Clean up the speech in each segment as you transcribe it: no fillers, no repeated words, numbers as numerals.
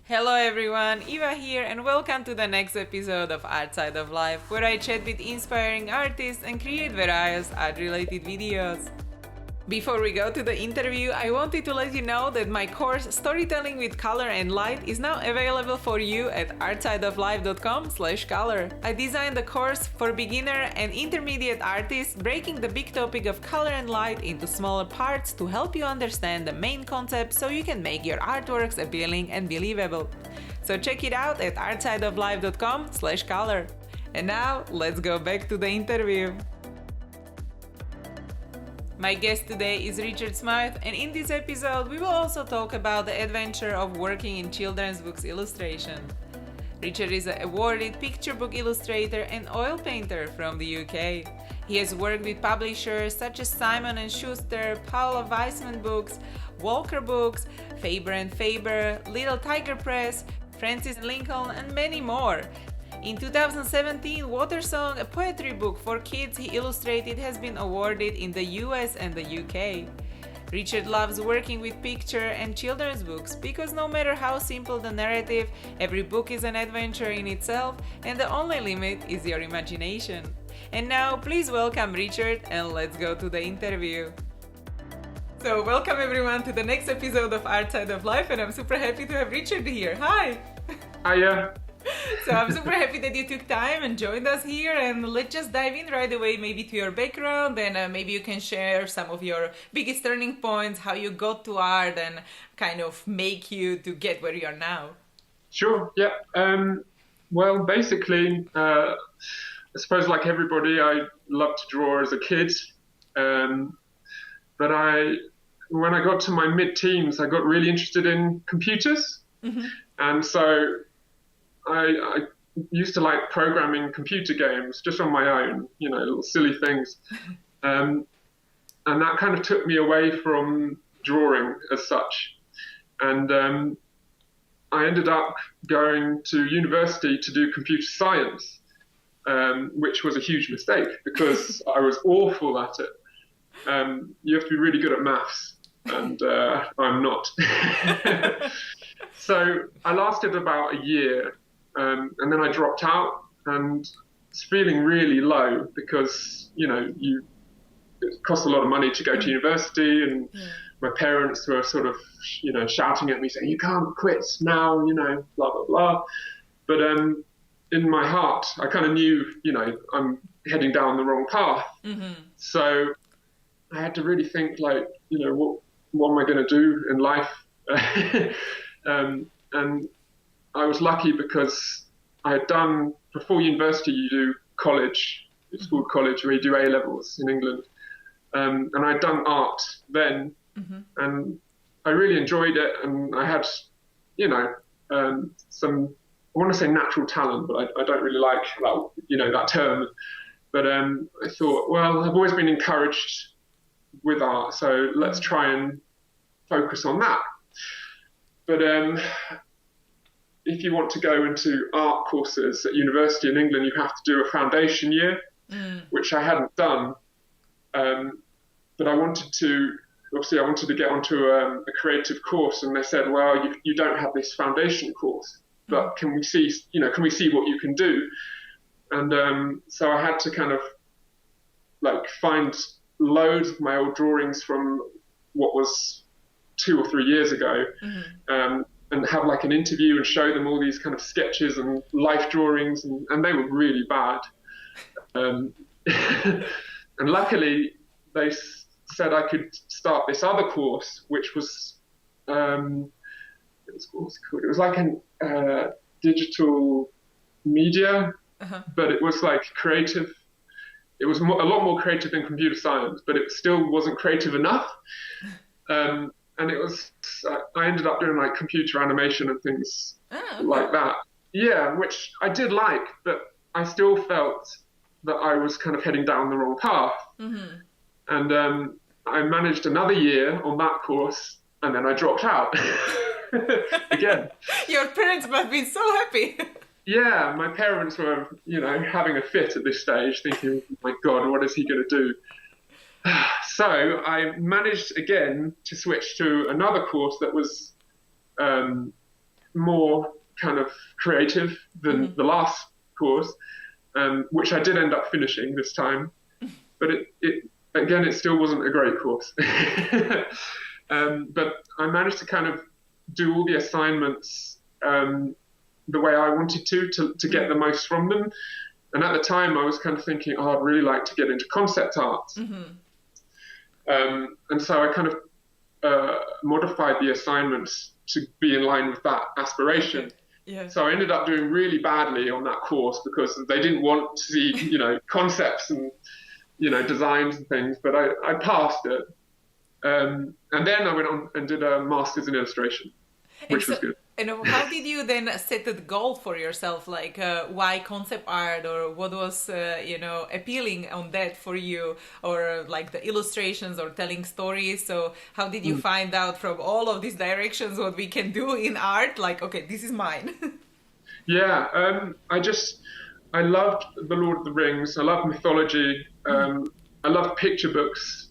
Hello everyone, Eva here and welcome to the next episode of Outside of Life, where I chat with inspiring artists and create various art-related videos. Before we go to the interview, I wanted to let you know that my course Storytelling with Color and Light is now available for you at artsideoflife.com/color. I designed the course for beginner and intermediate artists, breaking the big topic of color and light into smaller parts to help you understand the main concept so you can make your artworks appealing and believable. So check it out at artsideoflife.com/color. And now, let's go back to the interview. My guest today is Richard Smythe, and in this episode we will also talk about the adventure of working in children's books illustration. Richard is an awarded picture book illustrator and oil painter from the UK. He has worked with publishers such as Simon Schuster, Paula Wiseman Books, Walker Books, Faber and Faber, Little Tiger Press, Francis Lincoln, and many more. In 2017, Water Song, a poetry book for kids he illustrated, has been awarded in the US and the UK. Richard loves working with picture and children's books because no matter how simple the narrative, every book is an adventure in itself and the only limit is your imagination. And now, please welcome Richard and let's go to the interview. So, welcome everyone to the next episode of Outside of Life, and I'm super happy to have Richard here. Hi! Hiya. So I'm super happy that you took time and joined us here, and let's just dive in right away maybe to your background, and maybe you can share some of your biggest turning points, how you got to art and kind of make you to get where you are now. Sure, yeah. Well, basically, I suppose like everybody, I loved to draw as a kid. But when I got to my mid-teens, I got really interested in computers. Mm-hmm. And so I used to like programming computer games just on my own, little silly things. And that kind of took me away from drawing as such. And I ended up going to university to do computer science, which was a huge mistake because I was awful at it. You have to be really good at maths, and I'm not. So I lasted about a year. And then I dropped out and was feeling really low because, it cost a lot of money to go to university, and my parents were sort of, shouting at me saying, you can't quit now, blah, blah, blah. But in my heart, I kind of knew, I'm heading down the wrong path. Mm-hmm. So I had to really think like, what am I going to do in life? And I was lucky because I had done, before university, you do college, it's called college, where you do A-levels in England. And I'd done art then, and I really enjoyed it. And I had, some, I want to say natural talent, but I don't really like that term. But I thought, well, I've always been encouraged with art, so let's try and focus on that. But if you want to go into art courses at university in England, you have to do a foundation year, which I hadn't done. But I wanted to get onto a creative course, and they said, well, you don't have this foundation course, but can we see what you can do? And so I had to kind of like find loads of my old drawings from what was 2 or 3 years ago. And have like an interview and show them all these kind of sketches and life drawings, and they were really bad. And luckily they said I could start this other course, which was, what was it called? It was like a digital media, but it was like creative. It was a lot more creative than computer science, but it still wasn't creative enough. And it was, I ended up doing like computer animation and things like that. Yeah, which I did like, but I still felt that I was kind of heading down the wrong path. Mm-hmm. And I managed another year on that course, and then I dropped out again. Your parents must have been so happy. Yeah, my parents were, having a fit at this stage, thinking, oh my God, what is he going to do? So I managed again to switch to another course that was more kind of creative than the last course, which I did end up finishing this time. But it still wasn't a great course. But I managed to kind of do all the assignments the way I wanted to get the most from them. And at the time, I was kind of thinking, I'd really like to get into concept art. And so I kind of modified the assignments to be in line with that aspiration. Okay. Yeah. So I ended up doing really badly on that course because they didn't want to see, concepts and, designs and things, but I passed it. And then I went on and did a master's in illustration, which was good. And how did you then set the goal for yourself? Like, why concept art, or what was, appealing on that for you, or like the illustrations or telling stories? So how did you find out from all of these directions what we can do in art? Like, okay, this is mine. Yeah, I loved The Lord of the Rings. I loved mythology. I loved picture books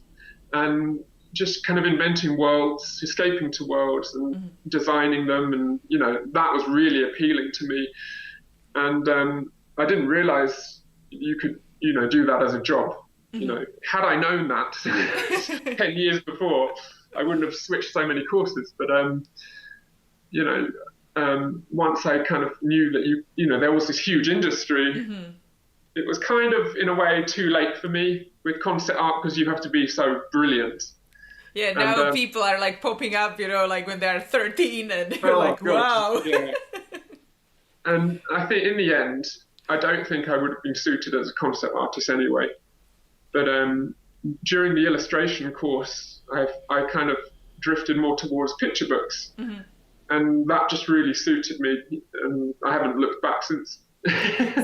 and just kind of inventing worlds, escaping to worlds and designing them. And, that was really appealing to me. And I didn't realize you could, do that as a job. Had I known that 10 years before, I wouldn't have switched so many courses. But, once I kind of knew that there was this huge industry, it was kind of, in a way, too late for me with concept art because you have to be so brilliant. Yeah, now people are like popping up, like when they're 13 and you're like, wow. Yeah. And I think in the end, I don't think I would have been suited as a concept artist anyway. But during the illustration course, I kind of drifted more towards picture books. And that just really suited me, and I haven't looked back since.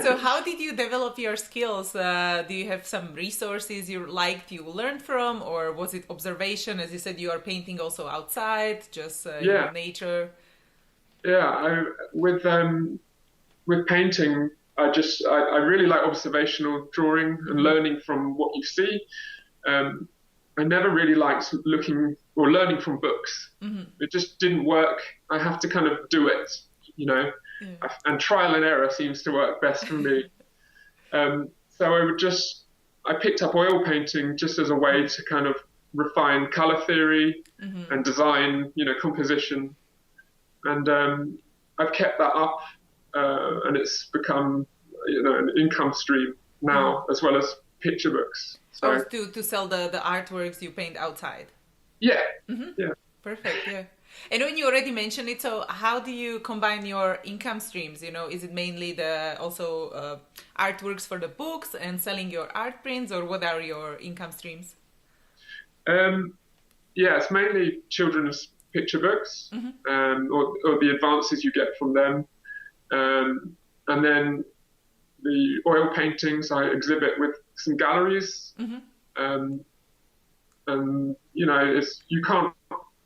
So how did you develop your skills? Do you have some resources you learned from, or was it observation? As you said, you are painting also outside, just nature. Yeah, with painting, I really like observational drawing and learning from what you see. I never really liked looking or learning from books. It just didn't work. I have to kind of do it, and trial and error seems to work best for me. So I picked up oil painting just as a way to kind of refine color theory and design, composition. And I've kept that up, and it's become, an income stream now, as well as picture books. So to sell the artworks you paint outside. Yeah. Yeah. Perfect. Yeah. And when you already mentioned it, so how do you combine your income streams? Is it mainly also artworks for the books and selling your art prints, or what are your income streams? Yeah, it's mainly children's picture books, or the advances you get from them, and then the oil paintings I exhibit with some galleries, and you can't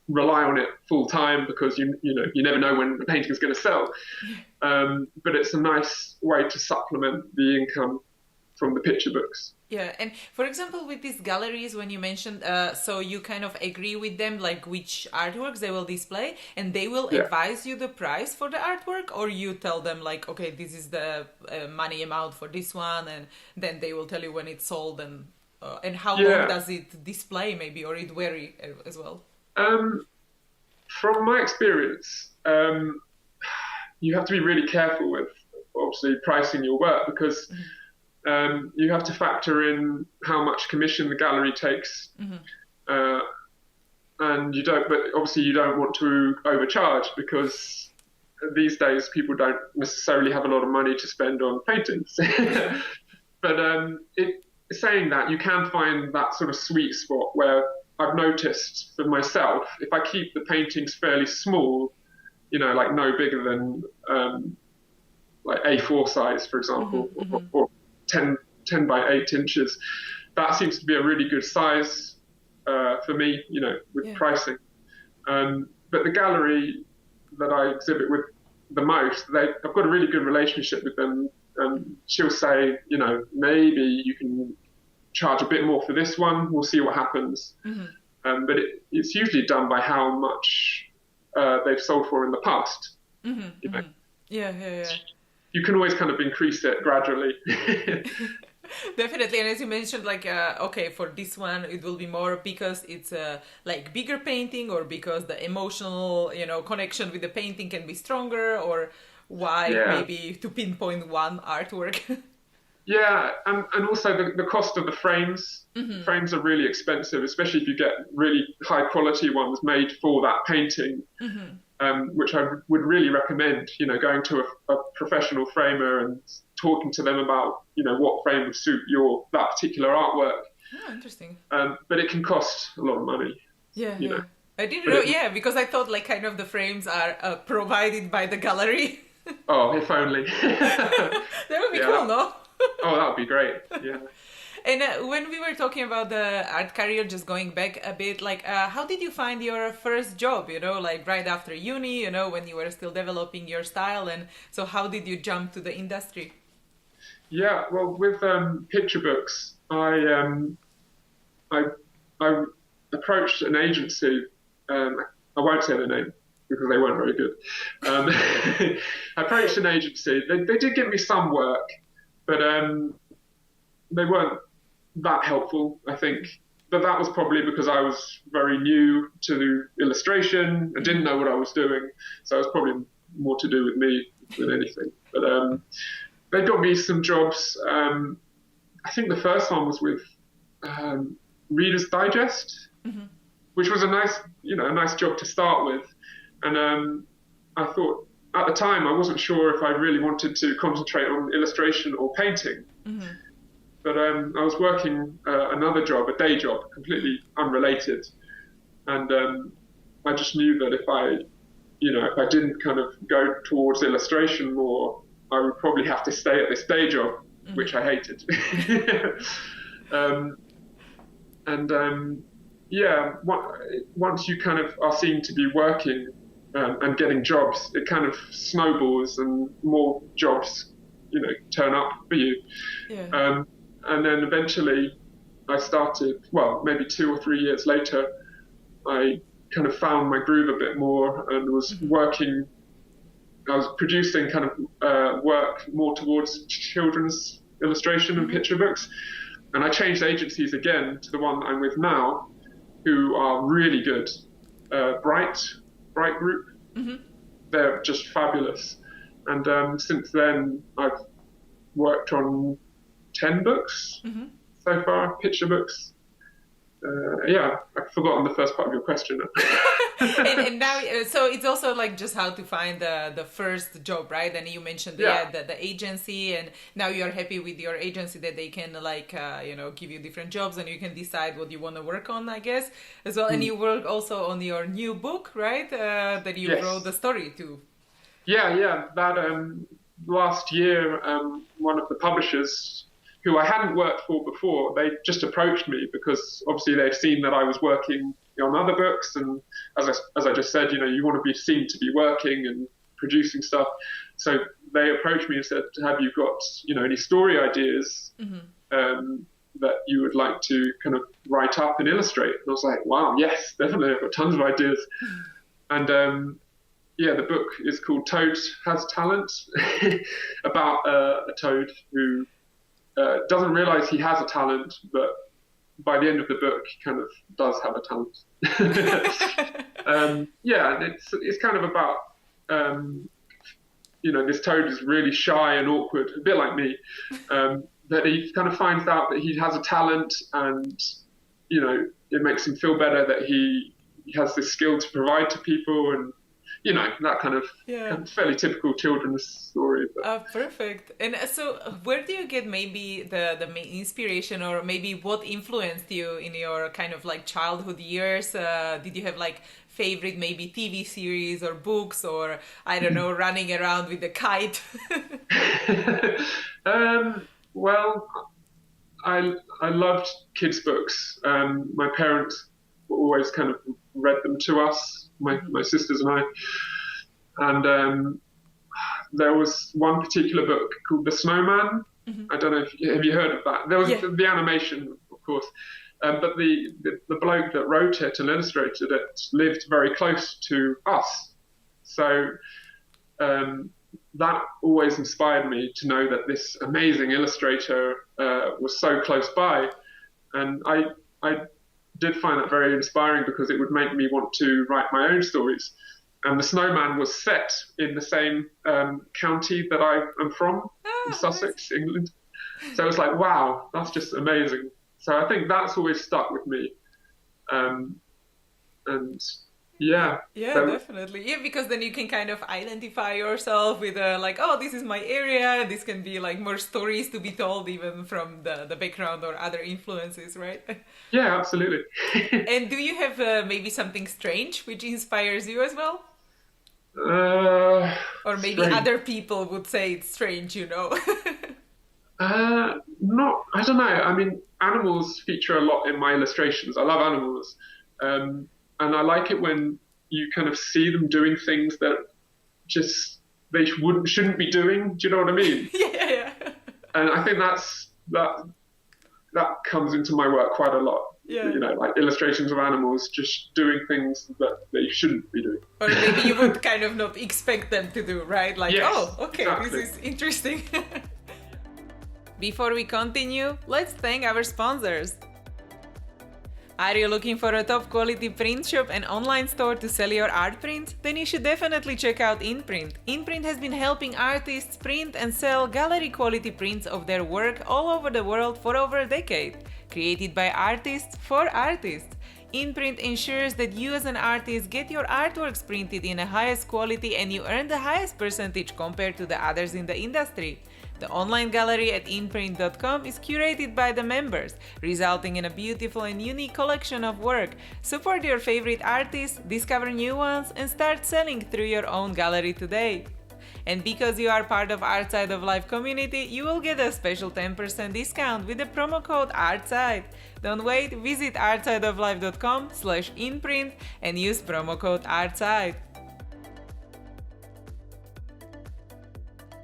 rely on it full time because you never know when the painting is going to sell. But it's a nice way to supplement the income from the picture books. Yeah, and for example, with these galleries, when you mentioned, so you kind of agree with them, like which artworks they will display, and they will advise you the price for the artwork, or you tell them like, okay, this is the money amount for this one, and then they will tell you when it's sold, and how long does it display maybe, or it vary as well? From my experience, you have to be really careful with obviously pricing your work because you have to factor in how much commission the gallery takes, and but obviously you don't want to overcharge because these days people don't necessarily have a lot of money to spend on paintings. But saying that, you can find that sort of sweet spot where I've noticed for myself, if I keep the paintings fairly small, like no bigger than like A4 size, for example, or 10 by 8 inches, that seems to be a really good size for me, with pricing. But the gallery that I exhibit with the most, I've got a really good relationship with them. She'll say, maybe you can charge a bit more for this one. We'll see what happens. But it's usually done by how much they've sold for in the past. You know, Yeah. you can always kind of increase it gradually. Definitely, and as you mentioned, like okay, for this one it will be more because it's a like bigger painting, or because the emotional, connection with the painting can be stronger, or why Yeah. maybe to pinpoint one artwork. Yeah, and also the cost of the frames. Frames are really expensive, especially if you get really high quality ones made for that painting, which I would really recommend. Going to a professional framer and talking to them about what frame would suit that particular artwork. Oh, interesting. But it can cost a lot of money. Yeah. I didn't know. Yeah, because I thought like kind of the frames are provided by the gallery. Oh, if only. That would be cool, no? Oh, that would be great. Yeah. And when we were talking about the art career, just going back a bit, like how did you find your first job? Like right after uni, when you were still developing your style, and so how did you jump to the industry? Yeah, well, with picture books, I approached an agency. I won't say the name because they weren't very good. I approached an agency. They did give me some work, but they weren't that helpful, I think. But that was probably because I was very new to illustration. I didn't know what I was doing, so it was probably more to do with me than anything. But they got me some jobs. I think the first one was with Reader's Digest, which was a nice job to start with. And I thought at the time I wasn't sure if I really wanted to concentrate on illustration or painting. But I was working another job, a day job, completely unrelated, and I just knew that if I didn't kind of go towards illustration more, I would probably have to stay at this day job, which I hated. Once you kind of are seen to be working and getting jobs, it kind of snowballs, and more jobs, turn up for you. Yeah. And then eventually I started, well, maybe 2 or 3 years later, I kind of found my groove a bit more and was working. I was producing kind of work more towards children's illustration and picture books. And I changed agencies again to the one I'm with now, who are really good. Bright Group. They're just fabulous. And since then, I've worked on 10 books so far, picture books. I've forgotten the first part of your question. and now, so it's also like just how to find the first job, right? And you mentioned the agency, and now you're happy with your agency that they can give you different jobs, and you can decide what you want to work on, I guess, as well. And you work also on your new book, right? That you wrote the story to. Yeah. That last year, one of the publishers, who I hadn't worked for before, they just approached me because obviously they've seen that I was working on other books, and as I just said, you want to be seen to be working and producing stuff. So they approached me and said, "Have you got any story ideas that you would like to kind of write up and illustrate?" And I was like, "Wow, yes, definitely. I've got tons of ideas." And the book is called Toad Has Talent, about a toad who doesn't realize he has a talent, but by the end of the book, he kind of does have a talent. And it's kind of about, this toad is really shy and awkward, a bit like me, that he kind of finds out that he has a talent, and, it makes him feel better that he has this skill to provide to people, and that kind of fairly typical children's story. Perfect. And so where do you get maybe the main inspiration, or maybe what influenced you in your kind of like childhood years? Did you have like favorite maybe TV series or books, or I don't know, running around with a kite? Well, I loved kids' books. My parents always kind of read them to us, my sisters and I. And there was one particular book called The Snowman. I don't know have you heard of that? There was the animation, of course, but the bloke that wrote it and illustrated it lived very close to us. So that always inspired me to know that this amazing illustrator was so close by. And I did find that very inspiring because it would make me want to write my own stories. And the snowman was set in the same county that I am from, in Sussex, England. So it was like, wow, that's just amazing. So I think that's always stuck with me. And yeah. Yeah, definitely. Yeah, because then you can kind of identify yourself with like, oh, this is my area. This can be like more stories to be told even from the background or other influences, right? Yeah, absolutely. And do you have maybe something strange which inspires you as well? Or maybe strange. Other people would say it's strange, you know? Not, I don't know. I mean, animals feature a lot in my illustrations. I love animals. And I like it when you kind of see them doing things that just they shouldn't be doing. Do you know what I mean? Yeah. And I think that comes into my work quite a lot. Yeah. You know, like illustrations of animals just doing things that they shouldn't be doing. Or maybe you would kind of not expect them to do, right? Like, yes, oh, okay, exactly. This is interesting. Before we continue, let's thank our sponsors. Are you looking for a top quality print shop and online store to sell your art prints? Then you should definitely check out InPrint. InPrint has been helping artists print and sell gallery quality prints of their work all over the world for over a decade. Created by artists for artists. InPrint ensures that you as an artist get your artworks printed in the highest quality and you earn the highest percentage compared to the others in the industry. The online gallery at inprint.com is curated by the members, resulting in a beautiful and unique collection of work. Support your favorite artists, discover new ones, and start selling through your own gallery today. And because you are part of Artside of Life community, you will get a special 10% discount with the promo code ARTSIDE. Don't wait, visit artsideoflife.com/inprint and use promo code ARTSIDE.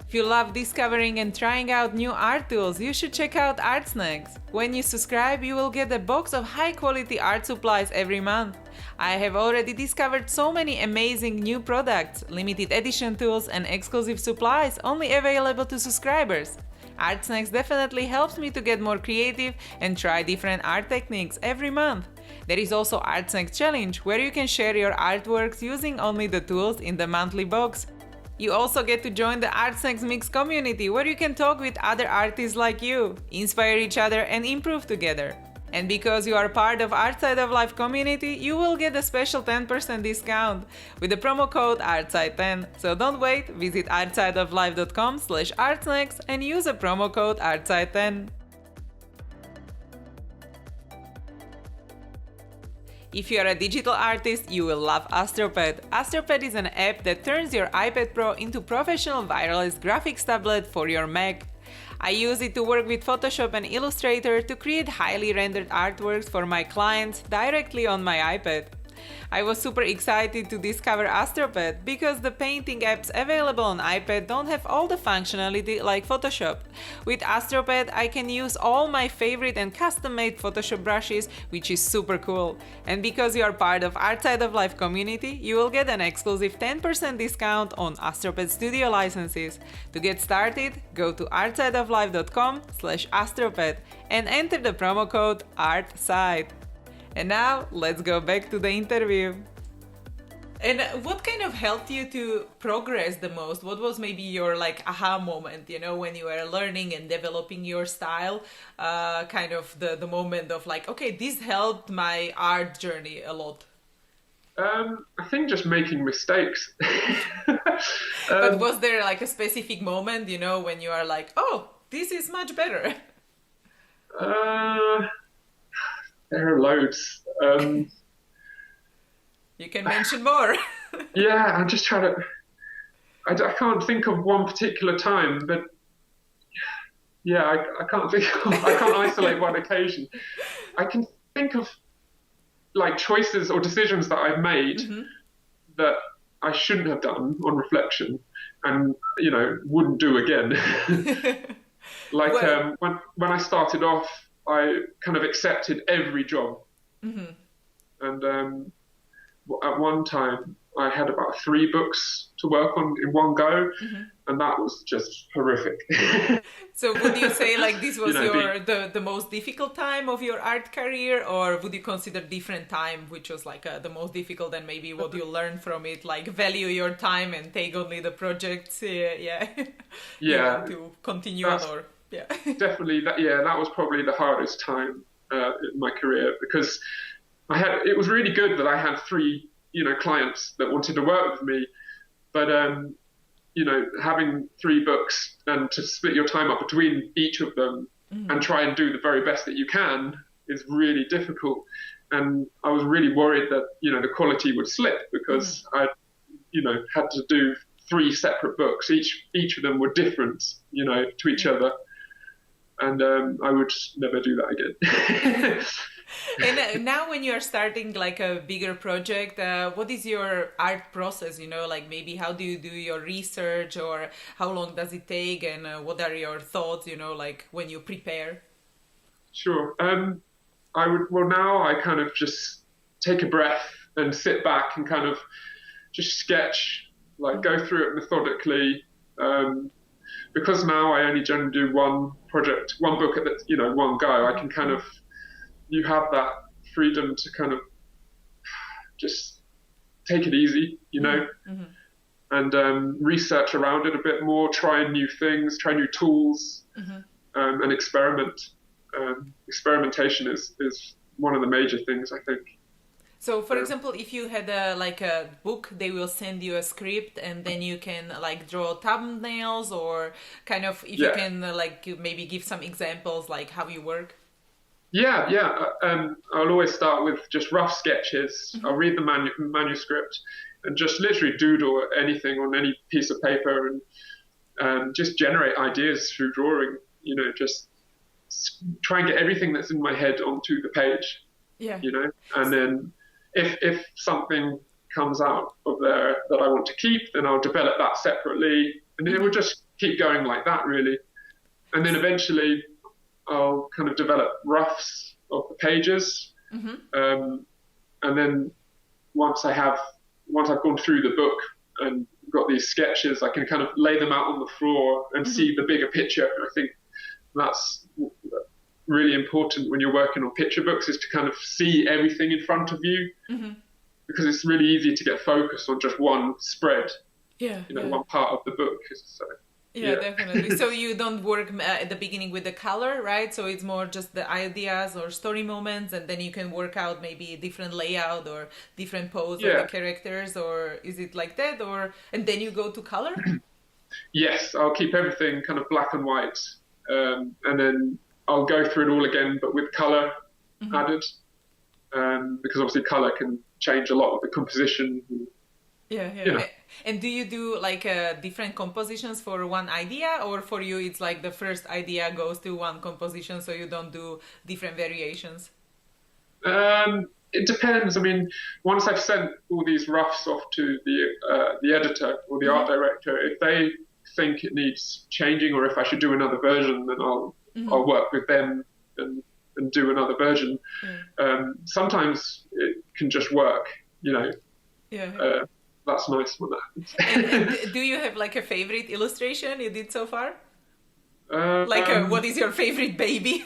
If you love discovering and trying out new art tools, you should check out Art Snacks. When you subscribe, you will get a box of high-quality art supplies every month. I have already discovered so many amazing new products, limited edition tools and exclusive supplies only available to subscribers. Art Snacks definitely helps me to get more creative and try different art techniques every month. There is also Art Snacks Challenge, where you can share your artworks using only the tools in the monthly box. You also get to join the Art Snacks Mix community, where you can talk with other artists like you, inspire each other and improve together. And because you are part of Artside of Life community, you will get a special 10% discount with the promo code ARTSIDE10. So don't wait, visit artsideoflife.com/artsnacks and use the promo code ARTSIDE10. If you are a digital artist, you will love Astropad. Astropad is an app that turns your iPad Pro into professional wireless graphics tablet for your Mac. I use it to work with Photoshop and Illustrator to create highly rendered artworks for my clients directly on my iPad. I was super excited to discover Astropad because the painting apps available on iPad don't have all the functionality like Photoshop. With Astropad, I can use all my favorite and custom-made Photoshop brushes, which is super cool. And because you are part of Artside of Life community, you will get an exclusive 10% discount on Astropad Studio licenses. To get started, go to artsideoflife.com/astropad and enter the promo code ARTSIDE. And now, let's go back to the interview. And what kind of helped you to progress the most? What was maybe your aha moment, when you were learning and developing your style? Kind of the moment of okay, this helped my art journey a lot. I think just making mistakes. But was there a specific moment, when you are oh, this is much better? There are loads. You can mention more. Yeah, I'm just trying to... I can't think of one particular time, but yeah, I can't think of... I can't isolate one occasion. I can think of choices or decisions that I've made that I shouldn't have done on reflection and, wouldn't do again. When I started off, I kind of accepted every job. And at one time I had about 3 books to work on in one go, and that was just horrific. So would you say like this was know, the most difficult time of your art career, or would you consider different time which was like the most difficult, and maybe what you learned from it, like value your time and take only the projects yeah, you want to continue on, or definitely that was probably the hardest time in my career, because it was really good that I had 3 clients that wanted to work with me, but having 3 books and to split your time up between each of them and try and do the very best that you can is really difficult. And I was really worried that the quality would slip, because I had to do 3 separate books. Each of them were different to each other, and I would never do that again. And now when you're starting like a bigger project, what is your art process? Like maybe how do you do your research, or how long does it take, and what are your thoughts, like when you prepare? Sure. Now I kind of just take a breath and sit back and kind of just sketch, like go through it methodically. Because now I only generally do one book at one go, I can kind of, you have that freedom to kind of just take it easy, and research around it a bit more, try new things, try new tools, and experiment. Experimentation is one of the major things, I think. So, for example, if you had a book, they will send you a script, and then you can like draw thumbnails, or kind of if you can maybe give some examples like how you work. I'll always start with just rough sketches. I'll read the manuscript and just literally doodle anything on any piece of paper, and just generate ideas through drawing. Just try and get everything that's in my head onto the page. And then if something comes out of there that I want to keep, then I'll develop that separately, and then it will just keep going like that, really. And then eventually I'll kind of develop roughs of the pages, and then once I've gone through the book and got these sketches, I can kind of lay them out on the floor and see the bigger picture. I think that's really important when you're working on picture books, is to kind of see everything in front of you, because it's really easy to get focused on just one spread, one part of the book. So. Yeah, definitely. So you don't work at the beginning with the color, right? So it's more just the ideas or story moments, and then you can work out maybe a different layout or different pose of the characters, or is it like that? And then you go to color? Yes, I'll keep everything kind of black and white, and then I'll go through it all again, but with color added, because obviously color can change a lot of the composition. And do you do like different compositions for one idea, or for you it's like the first idea goes to one composition, so you don't do different variations? It depends. I mean, once I've sent all these roughs off to the editor or the art director, if they think it needs changing, or if I should do another version, then I'll work with them and do another version. Sometimes it can just work, that's nice when that happens. And do you have like a favorite illustration you did so far? What is your favorite baby?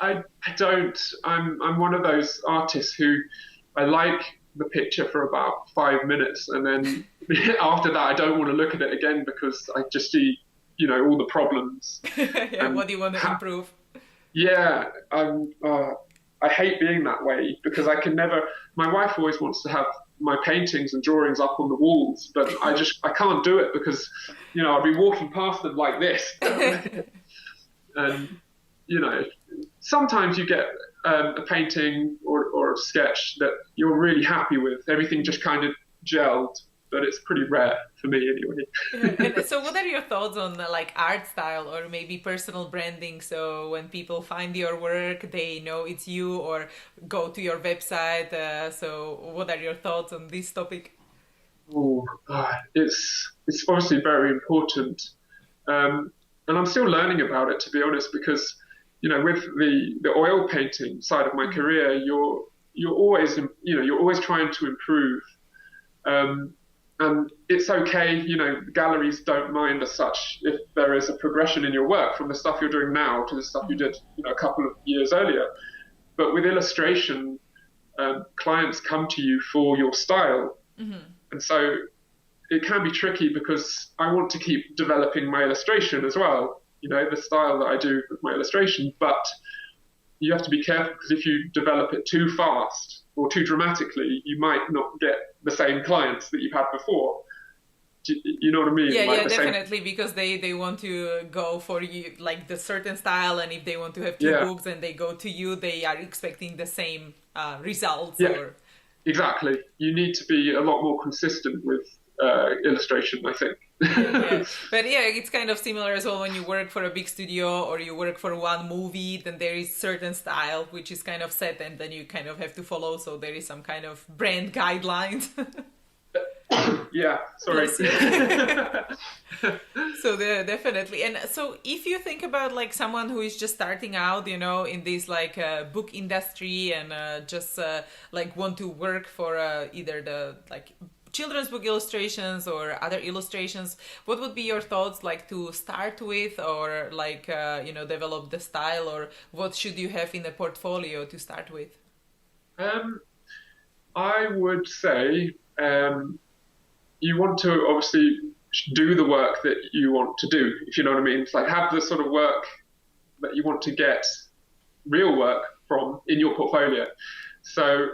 I don't. I'm one of those artists who I like the picture for about 5 minutes, and then after that I don't want to look at it again, because I just see all the problems. What do you want to improve? I hate being that way, because I can never. My wife always wants to have my paintings and drawings up on the walls, but I can't do it, because I'll be walking past them like this, and sometimes you get a painting or a sketch that you're really happy with. Everything just kind of gelled, but it's pretty rare for me anyway. And so what are your thoughts on like art style, or maybe personal branding? So when people find your work, they know it's you, or go to your website. So what are your thoughts on this topic? It's obviously very important. And I'm still learning about it, to be honest, because, with the oil painting side of my career, you're always, you're always trying to improve. And it's okay, galleries don't mind as such if there is a progression in your work from the stuff you're doing now to the stuff you did, a couple of years earlier. But with illustration, clients come to you for your style. And so it can be tricky because I want to keep developing my illustration as well, the style that I do with my illustration. But you have to be careful because if you develop it too fast or too dramatically, you might not get the same clients that you've had before. You know what I mean? Yeah, definitely, because they want to go for you, like the certain style, and if they want to have two books and they go to you, they are expecting the same results. Yeah, exactly. You need to be a lot more consistent with illustration, I think. But it's kind of similar as well when you work for a big studio or you work for one movie, then there is certain style which is kind of set and then you kind of have to follow, so there is some kind of brand guidelines. Yeah, sorry. So definitely. And so if you think about like someone who is just starting out, in this like book industry and just like want to work for either the like children's book illustrations or other illustrations, what would be your thoughts like to start with, or like develop the style, or what should you have in the portfolio to start with? I would say you want to obviously do the work that you want to do, if you know what I mean. It's like have the sort of work that you want to get real work from in your portfolio. So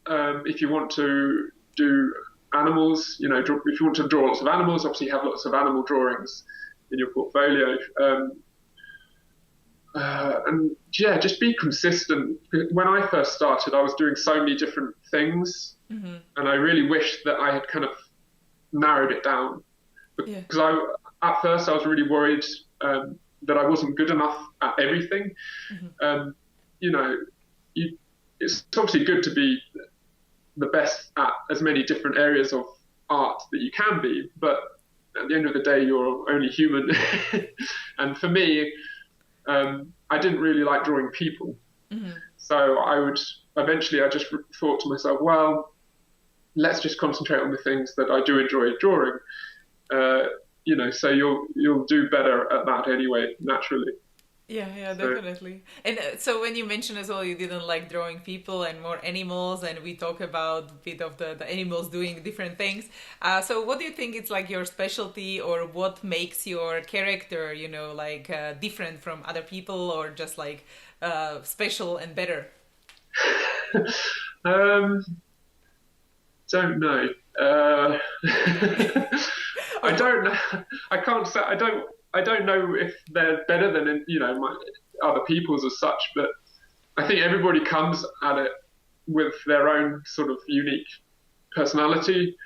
if you want to do animals, if you want to draw lots of animals, obviously have lots of animal drawings in your portfolio. And just be consistent. When I first started, I was doing so many different things, and I really wish that I had kind of narrowed it down. Because at first I was really worried that I wasn't good enough at everything. It's obviously good to be the best at as many different areas of art that you can be, but at the end of the day, you're only human. And for me, I didn't really like drawing people. So I just thought to myself, well, let's just concentrate on the things that I do enjoy drawing. So you'll do better at that anyway, naturally. Yeah, definitely. And so when you mentioned as well, you didn't like drawing people and more animals, and we talk about a bit of the animals doing different things. So what do you think is like your specialty, or what makes your character, different from other people, or just like special and better? Don't know. I don't know. I can't say. I don't know if they're better than my other people's as such, but I think everybody comes at it with their own sort of unique personality,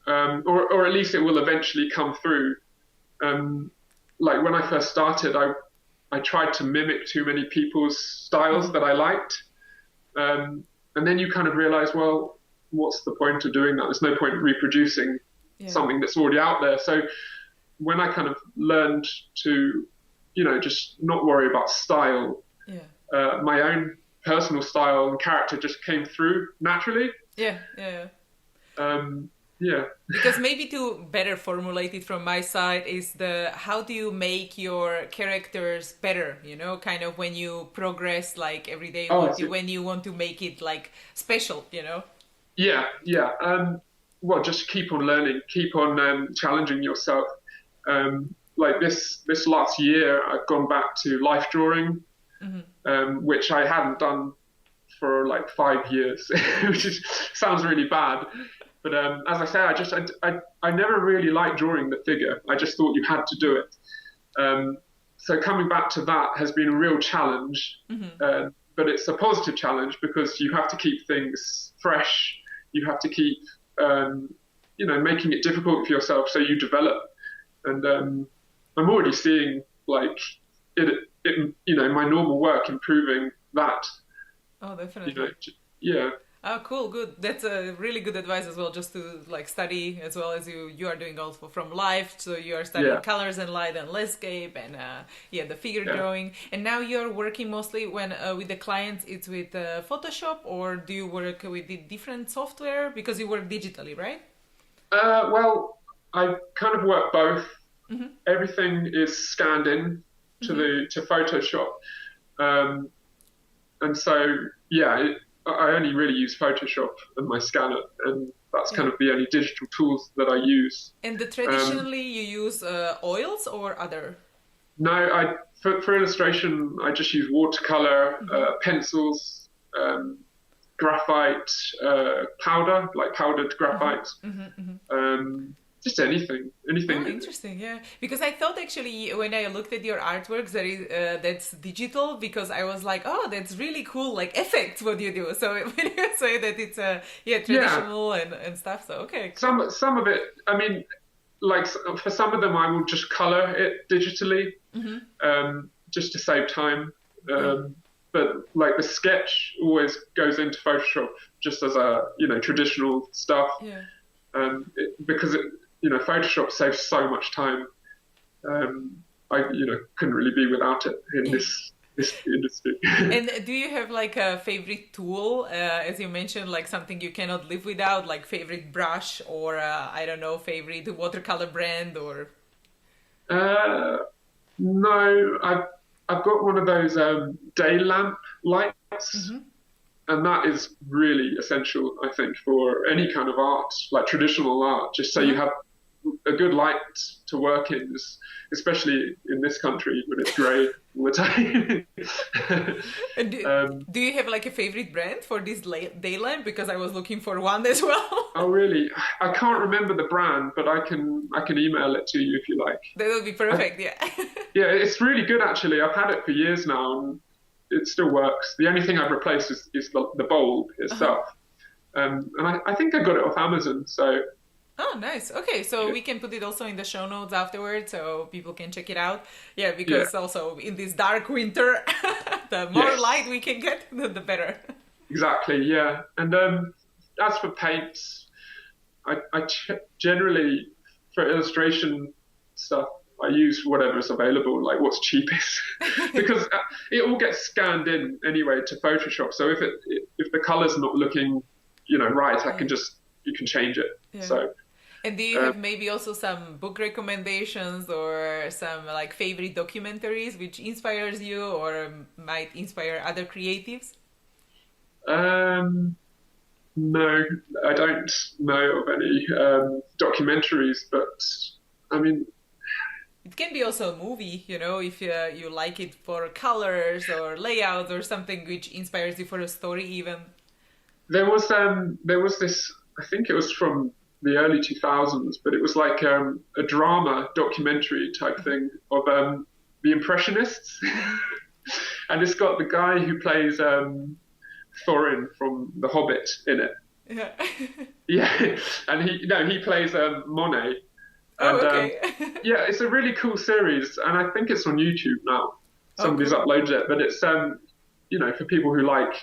or at least it will eventually come through. Like when I first started, I tried to mimic too many people's styles that I liked, and then you kind of realize, well, what's the point of doing that? There's no point in reproducing something that's already out there. So when I kind of learned to, just not worry about style, my own personal style and character just came through naturally. Because maybe to better formulate it from my side is how do you make your characters better, kind of when you progress like every day, when you want to make it like special, Well, just keep on learning, keep on challenging yourself. Like this last year, I've gone back to life drawing, which I hadn't done for like 5 years, which sounds really bad. But as I say, I never really liked drawing the figure. I just thought you had to do it. So coming back to that has been a real challenge, but it's a positive challenge because you have to keep things fresh. You have to keep, making it difficult for yourself so you develop. And I'm already seeing like it my normal work improving that. Oh, definitely. Oh, cool, good. That's a really good advice as well, just to like study as well as you are doing also from life. So you are studying Yeah, colors and light and landscape and yeah, the figure yeah. drawing. And now you're working mostly when with the clients, it's with Photoshop, or do you work with the different software because you work digitally, right? Well, I kind of work both. Mm-hmm. Everything is scanned in Mm-hmm. to Photoshop, um, and so yeah, I only really use Photoshop and my scanner, and that's Yeah. kind of the only digital tools that I use. And the Um, traditionally you use oils or other? no, for illustration, I just use watercolor, Mm-hmm. pencils, graphite, powder, like powdered Mm-hmm. graphite, Mm-hmm. Mm-hmm. just anything, Oh, anything. interesting. Yeah, because I thought actually when I looked at your artworks that is that's digital, because I was like, oh, that's really cool, like effects what you do. So when you say that it's yeah, Yeah, traditional and stuff, so okay, cool. some of it. I mean, like for some of them, I will just color it digitally, Mm-hmm. just to save time. Yeah, But like the sketch always goes into Photoshop just as a traditional stuff, yeah. because Photoshop saves so much time. I couldn't really be without it in this industry. And do you have like a favorite tool, as you mentioned, like something you cannot live without, like favorite brush or I don't know, favorite watercolor brand or? uh, no, I've got one of those day lamp lights, Mm-hmm. and that is really essential, I think, for any kind of art, like traditional art. Just so you Uh-huh. have a good light to work in, especially in this country when it's grey all the time. And do, um, do you have like a favorite brand for this day lamp? Because I was looking for one as well. oh, really? I can't remember the brand, but I can email it to you if you like. That would be I, perfect, yeah. yeah, it's really good actually. I've had it for years now, and it still works. The only thing I've replaced is the bulb Uh-huh. itself. And I think I got it off Amazon. So Oh, nice. Okay, so yeah, we can put it also in the show notes afterwards so people can check it out. Yeah, yeah, because also in this dark winter, the more yes, light we can get, the better. exactly, yeah. And as for paints, I generally for illustration stuff I use whatever's available, like what's cheapest, because it all gets scanned in anyway to Photoshop. So if the color's not looking, right, I Yeah, can just you can change it. yeah. So. And do you Um, have maybe also some book recommendations or some like favorite documentaries which inspires you or might inspire other creatives? um, no, I don't know of any documentaries, but I mean, It can be also a movie, if you like it for colors or layouts or something which inspires you for a story even. there was this. I think it was from the early 2000s, but it was like a drama documentary type thing of the Impressionists, Hmm. and it's got the guy who plays Thorin from The Hobbit in it. Yeah. Yeah, and he plays Monet, Oh, and okay. yeah, it's a really cool series, and I think it's on YouTube now. Oh, Somebody's cool. uploaded it, but it's for people who like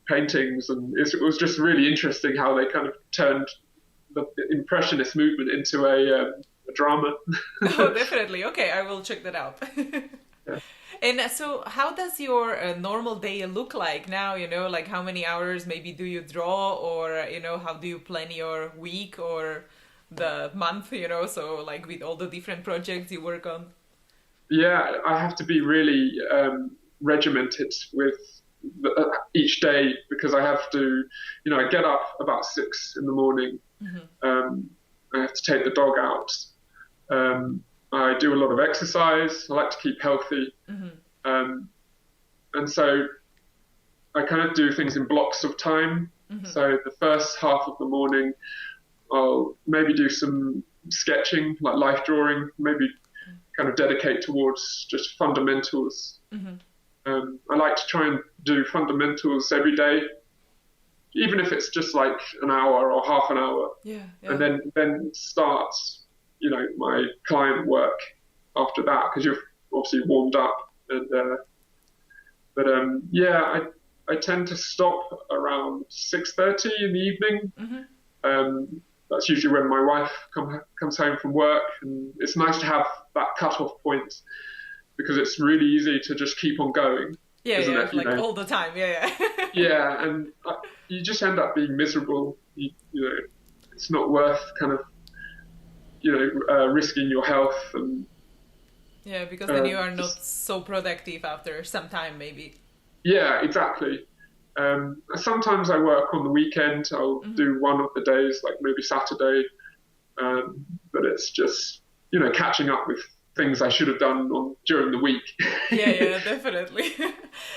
paintings, and it was just really interesting how they kind of turned the impressionist movement into a drama. Oh, definitely. Okay, I will check that out. Yeah. And so, how does your normal day look like now? Like how many hours maybe do you draw, or how do you plan your week or the month? So like with all the different projects you work on. Yeah, I have to be really regimented with each day because I have to, I get up about 6 in the morning. Hmm. I have to take the dog out. I do a lot of exercise. I like to keep healthy. Hmm. Um, and so I kind of do things in blocks of time. Hmm. So the first half of the morning, I'll maybe do some sketching, like life drawing, maybe kind of dedicate towards just fundamentals. Hmm. I like to try and do fundamentals every day, even if it's just like an hour or half an hour, Yeah, and yeah. then start, my client work after that because you've obviously warmed up. And but yeah, I tend to stop around 6:30 in the evening. That's usually when my wife comes home from work, and it's nice to have that cut-off point because it's really easy to just keep on going. Isn't it? Like all the time. Yeah, and you just end up being miserable. You know, it's not worth kind of risking your health and. Yeah, because then you are not so productive after some time, maybe. Yeah, exactly. Sometimes I work on the weekend. I'll do one of the days, like maybe Saturday. But it's just, catching up with things I should have done during the week. Yeah, definitely.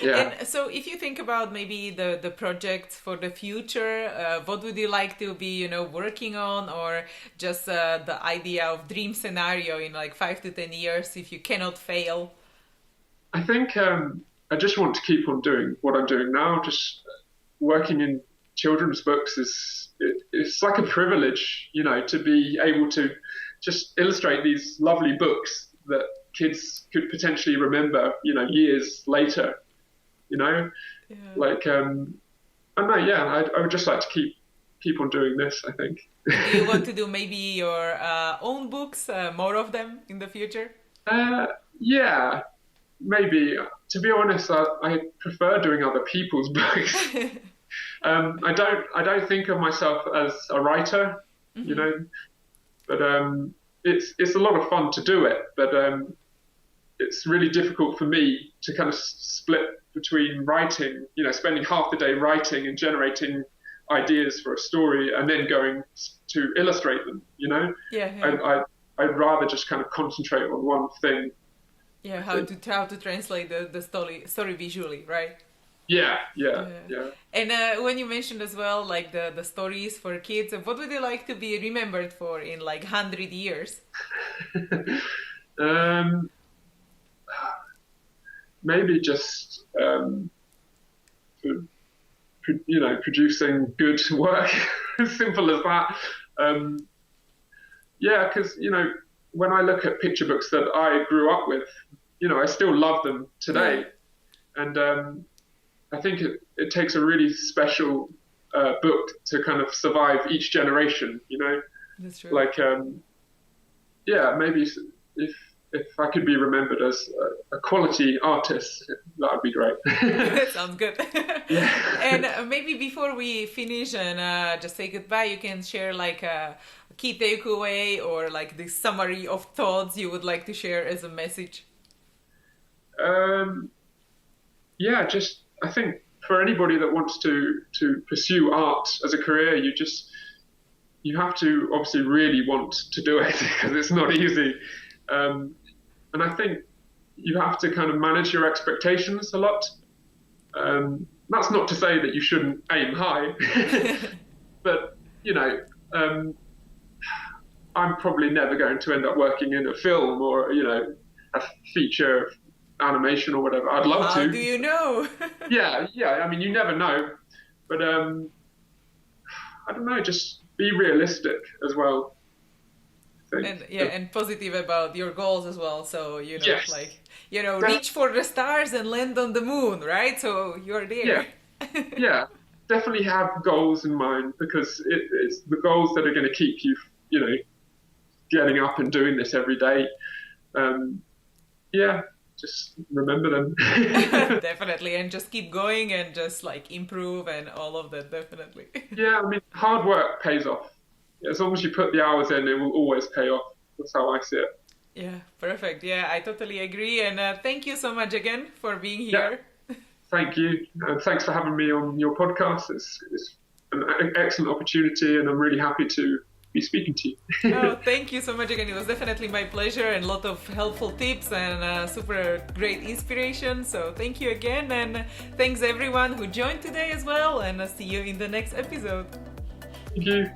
Yeah. And so if you think about maybe the projects for the future, what would you like to be, working on, or just the idea of dream scenario in like 5 to 10 years if you cannot fail? I think I just want to keep on doing what I'm doing now. Just working in children's books it's like a privilege, to be able to just illustrate these lovely books that kids could potentially remember, years later, Yeah. Like, I don't know, I would just like to keep on doing this, I think. Do you want to do maybe your own books, more of them in the future? Yeah, maybe. To be honest, I prefer doing other people's books. I don't think of myself as a writer, but it's a lot of fun to do it. But it's really difficult for me to kind of split between writing, spending half the day writing and generating ideas for a story, and then going to illustrate them. Yeah. I'd rather just kind of concentrate on one thing. Yeah, how to translate the story visually, right? Yeah. And when you mentioned as well, like the stories for kids, what would you like to be remembered for in like 100 years? Maybe just producing good work. As simple as that. Because when I look at picture books that I grew up with, I still love them today. And I think it takes a really special book to kind of survive each generation, That's true. Like, maybe if I could be remembered as a quality artist, that would be great. Sounds good. Yeah. And maybe before we finish and just say goodbye, you can share like a key takeaway or like the summary of thoughts you would like to share as a message. I think for anybody that wants to pursue art as a career, you have to obviously really want to do it because it's not easy. And I think you have to kind of manage your expectations a lot. That's not to say that you shouldn't aim high, but I'm probably never going to end up working in a film or a feature animation or whatever. I'd love to. How do you know? Yeah. I mean, you never know, but I don't know. Just be realistic as well. And positive about your goals as well. So Yes. reach for the stars and land on the moon, right? So you're there. Yeah. Definitely have goals in mind because it's the goals that are going to keep you, getting up and doing this every day. Just remember them. Definitely, and just keep going and just like improve and all of that, definitely. Yeah, I mean, hard work pays off. As long as you put the hours in, it will always pay off. That's how I see it. Yeah, perfect. Yeah, I totally agree. And thank you so much again for being here. Yeah. Thank you. And thanks for having me on your podcast. It's an excellent opportunity, and I'm really happy to be speaking to you. Oh, thank you so much again. It was definitely my pleasure and a lot of helpful tips and super great inspiration. So thank you again, and thanks everyone who joined today as well, and I'll see you in the next episode. Thank you.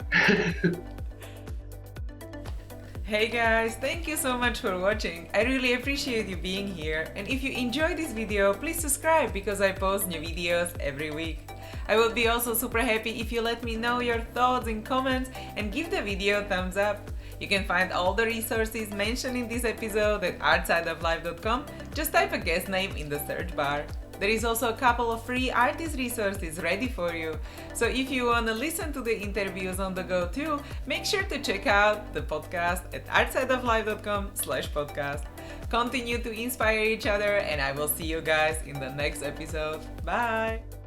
Hey guys, thank you so much for watching. I really appreciate you being here, and if you enjoyed this video, please subscribe because I post new videos every week. I would be also super happy if you let me know your thoughts in comments and give the video a thumbs up. You can find all the resources mentioned in this episode at artsideoflife.com. Just type a guest name in the search bar. There is also a couple of free artist resources ready for you. So if you want to listen to the interviews on the go too, make sure to check out the podcast at artsideoflife.com/podcast. Continue to inspire each other, and I will see you guys in the next episode. Bye!